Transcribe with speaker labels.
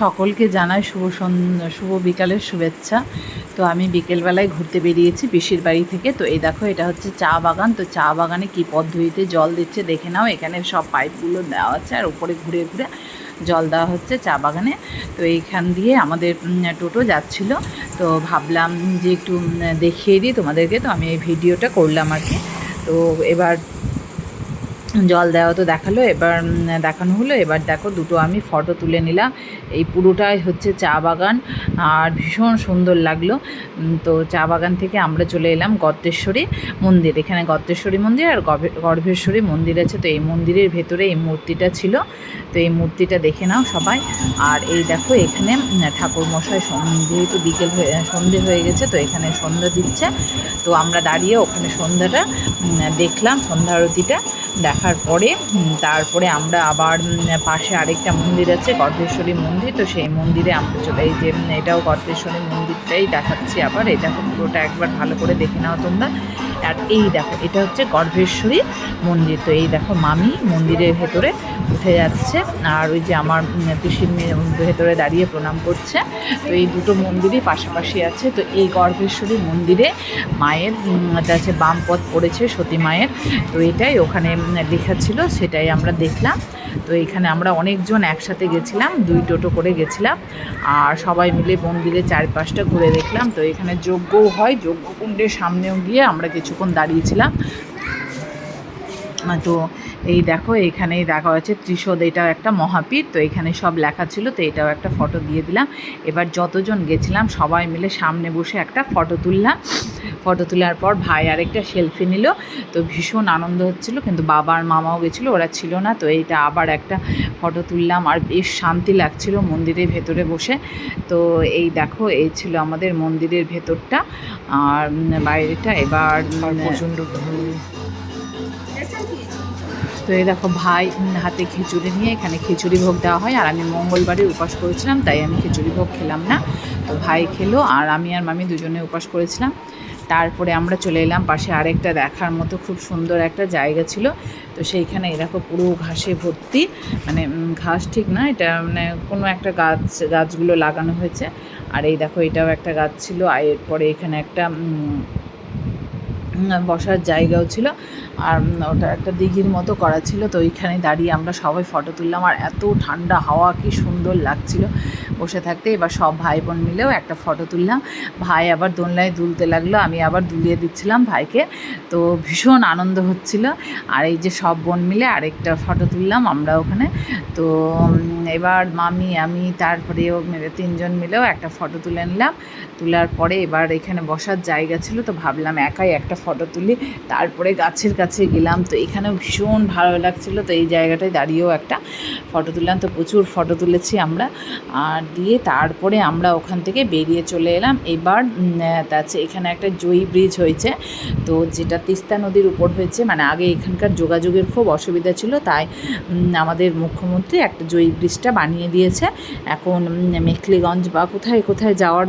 Speaker 1: সকলকে জানাই শুভ বিকালের শুভেচ্ছা। তো আমি বিকেলবেলায় ঘুরতে বেরিয়েছি পিসির বাড়ি থেকে। তো এই দেখো, এটা হচ্ছে চা বাগান। তো চা বাগানে কী পদ্ধতিতে জল দিচ্ছে দেখে নাও। এখানে সব পাইপগুলো দেওয়া আছে আর উপরে ঘুরে ঘুরে জল দেওয়া হচ্ছে চা বাগানে। তো এইখান দিয়ে আমাদের টোটো যাচ্ছিল। তো ভাবলাম যে একটু দেখিয়ে দিই তোমাদেরকে। তো আমি এই ভিডিওটা করলাম আর কি। তো এবার জল দেওয়া তো দেখালো, এবার দেখানো হলো। এবার দেখো, দুটো আমি ফটো তুলে নিলাম। এই পুরোটাই হচ্ছে চা বাগান আর ভীষণ সুন্দর লাগলো। তো চা বাগান থেকে আমরা চলে এলাম গর্তেশ্বরী মন্দির। এখানে গর্তেশ্বরী মন্দির আর গর্ভেশ্বরী মন্দির আছে। তো এই মন্দিরের ভেতরে এই মূর্তিটা ছিল। তো এই মূর্তিটা দেখে নাও সবাই। আর এই দেখো, এখানে ঠাকুরমশাই যেহেতু বিকেল সন্ধে হয়ে গেছে, তো এখানে সন্ধ্যা দিচ্ছে। তো আমরা দাঁড়িয়ে ওখানে সন্ধ্যাটা দেখলাম, সন্ধ্যা আরতিটা দেখার পরে তারপরে আমরা আবার পাশে আরেকটা মন্দির আছে, গর্ভেশ্বরী মন্দির। তো সেই মন্দিরে আমরা চলে, এই যে এটাও গর্ভেশ্বরী মন্দিরটাই দেখাচ্ছি আবার। এটা পুরোটা একবার ভালো করে দেখে নাও তোমরা। আর এই দেখো, এটা হচ্ছে গর্ভেশ্বরী মন্দির। তো এই দেখো, মামি মন্দিরের ভেতরে উঠে যাচ্ছে আর ওই যে আমার পিসির ভেতরে দাঁড়িয়ে প্রণাম করছে। তো এই দুটো মন্দিরই পাশাপাশি আছে। তো এই গর্ভেশ্বরী মন্দিরে মায়ের আছে বামপদ পড়েছে সতী মায়ের। তো এটাই ওখানে লেখা ছিল, সেটাই আমরা দেখলাম। তো এখানে আমরা অনেকজন একসাথে গেছিলাম, 2 টোটো করে গেছিলাম আর সবাই মিলে মন্দিরের চারপাশটা ঘুরে দেখলাম। তো এখানে যজ্ঞও হয়, যজ্ঞকুণ্ডের সামনেও গিয়ে আমরা কিছুক্ষণ দাঁড়িয়েছিলাম। তো এই দেখো, এইখানেই দেখা হচ্ছে ত্রিশোদ, এটাও একটা মহাপীঠ। তো এখানে সব লেখা ছিল। তো এটাও একটা ফটো দিয়ে দিলাম। এবার যতজন গেছিলাম সবাই মিলে সামনে বসে একটা ফটো তুললাম। ফটো তোলার পর ভাই আরেকটা সেলফি নিল। তো ভীষণ আনন্দ হচ্ছিল, কিন্তু বাবা আর মামাও গেছিলো, ওরা ছিল না। তো এইটা আবার একটা ফটো তুললাম আর বেশ শান্তি লাগছিল মন্দিরের ভেতরে বসে। তো এই দেখো, এই ছিল আমাদের মন্দিরের ভেতরটা আর বাইরেটা। এবার প্রচণ্ড তো এই দেখো, ভাই হাতে খিচুড়ি নিয়ে, এখানে খিচুড়ি ভোগ দেওয়া হয় আর আমি মঙ্গলবারে উপাস করেছিলাম, তাই আমি খিচুড়ি ভোগ খেলাম না। তো ভাই খেলো আর আমি আর মামি দুজনে উপাস করেছিলাম। তারপরে আমরা চলে এলাম পাশে আরেকটা দেখার মতো খুব সুন্দর একটা জায়গা ছিল। তো সেইখানে এই দেখো, পুরো ঘাসে ভর্তি, মানে ঘাস ঠিক না, এটা মানে কোনো একটা গাছগুলো লাগানো হয়েছে। আর এই দেখো, এটাও একটা গাছ ছিল। আর এরপরে এখানে একটা বসার জায়গাও ছিল আর ওটা একটা দিঘির মতো করা ছিল। তো ওইখানে দাঁড়িয়ে আমরা সবাই ফটো তুললাম আর এত ঠান্ডা হাওয়া, কি সুন্দর লাগছিল বসে থাকতে। এবার সব ভাই বোন মিলেও একটা ফটো তুললাম। ভাই আবার দোলনায় দুলতে লাগলো, আমি আবার দুলিয়ে দিচ্ছিলাম ভাইকে। তো ভীষণ আনন্দ হচ্ছিল। আর এই যে সব বোন মিলে আরেকটা ফটো তুললাম আমরা ওখানে। তো এবার মামি, আমি, তারপরে ও 3জন মিলেও একটা ফটো তুলে নিলাম। তোলার পরে এবার এখানে বসার জায়গা ছিল, তো ভাবলাম একাই একটা ফটো তুলি। তারপরে গাছের কাছে গেলাম, তো এখানেও ভীষণ ভালো লাগছিলো। তো এই জায়গাটায় দাঁড়িয়েও একটা ফটো তুললাম। তো প্রচুর ফটো তুলেছি আমরা। আর দিয়ে তারপরে আমরা ওখান থেকে বেরিয়ে চলে এলাম। এবার তাছে এখানে একটা জয়ী ব্রিজ হয়েছে, তো যেটা তিস্তা নদীর উপর হয়েছে। মানে আগে এখানকার যোগাযোগের খুব অসুবিধা ছিল, তাই আমাদের মুখ্যমন্ত্রী একটা জয়ী ব্রিজটা বানিয়ে দিয়েছে। এখন মেখলিগঞ্জ বা কোথায় কোথায় যাওয়ার